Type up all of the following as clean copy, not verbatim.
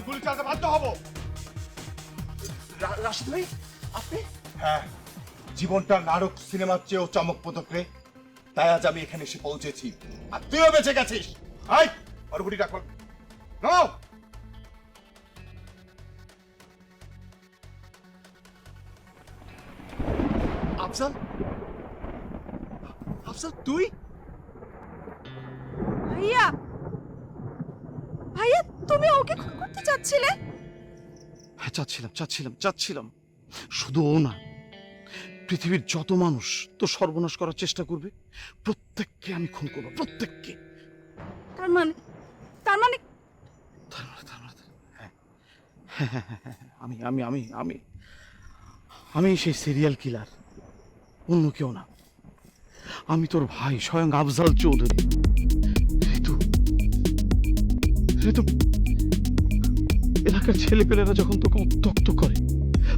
গুলি চালাতে বাধ্য হবো। রাশিদ ভাই, আপনি? হ্যাঁ, জীবনটা নাটক সিনেমার চেয়েও চমকপ্রদ রে, তাই আজ আমি এখানে এসে পৌঁছেছি। আর তুইও বেঁচে গেছিস। আয় ওর গুলি রাখ। নাও। আফজাল, আফজাল তুই? ভাইয়া, ভাইয়া তুমি ওকে খুন করতে চাচ্ছিলে? হ্যাঁ, চাচ্ছিলাম। শুধু ও না, পৃথিবীর যত মানুষ তো সর্বনাশ করার চেষ্টা করবে, প্রত্যেককে আমি খুন করবো, প্রত্যেককে। তার মানে আমি সেই সিরিয়াল কিলার, অন্য কেউ না। আমি তোর ভাই, স্বয়ং আফজাল চৌধুরী। ঋতু, এলাকার ছেলেপেলেরা যখন তোকে উত্ত্যক্ত করে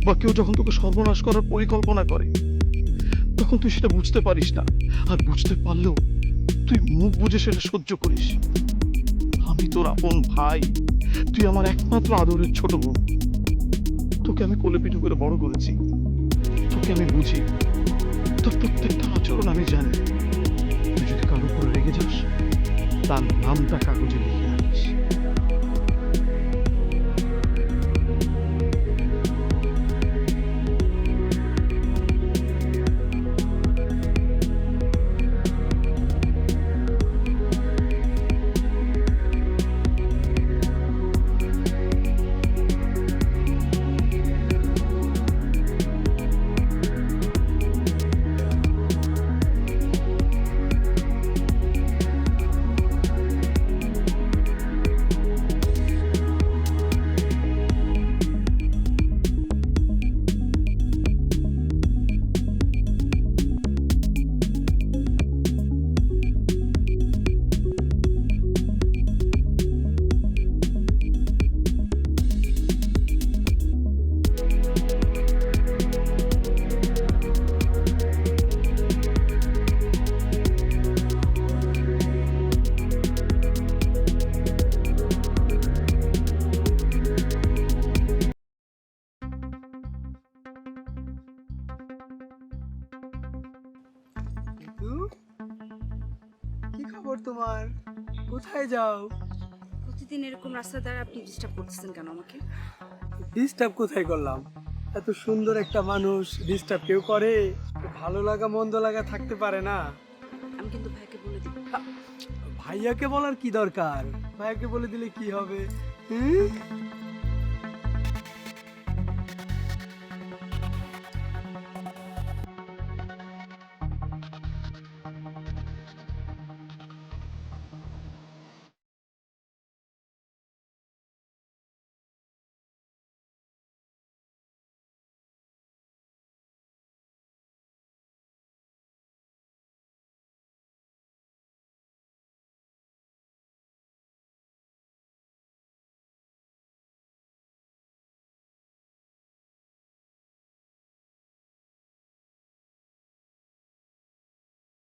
বা কেউ যখন তোকে সর্বনাশ করার পরিকল্পনা করে, তখন তুই সেটা বুঝতে পারিস না। আর বুঝতে পারলেও তুই মুখ বুঝে সেটা সহ্য করিস। আমি তোর আপন ভাই, তুই আমার একমাত্র আদরের ছোট বোন। তোকে আমি কোলে পিঠে করে বড় করেছি, তোকে আমি বুঝি, তোর প্রত্যেকটা আচরণ আমি জানি। তুই যদি কারোর উপরে রেগে যাস, তার নামটা কাগজে লিখে রাখিস। কি খবর তোমার? কোথায় যাও? প্রতিদিন এরকম রাস্তা দ্বারা আপনি ডিস্টার্ব করতেছেন কেন আমাকে? ডিস্টার্ব কোথায় করলাম? এত সুন্দর একটা মানুষ ডিস্টার্ব কেউ করে? ভালো লাগা মন্দ লাগা থাকতে পারে না? আমি কিন্তু ভাইকে বলে দিব। ভাইয়াকে বলার কি দরকার? ভাইয়াকে বলে দিলে কি হবে?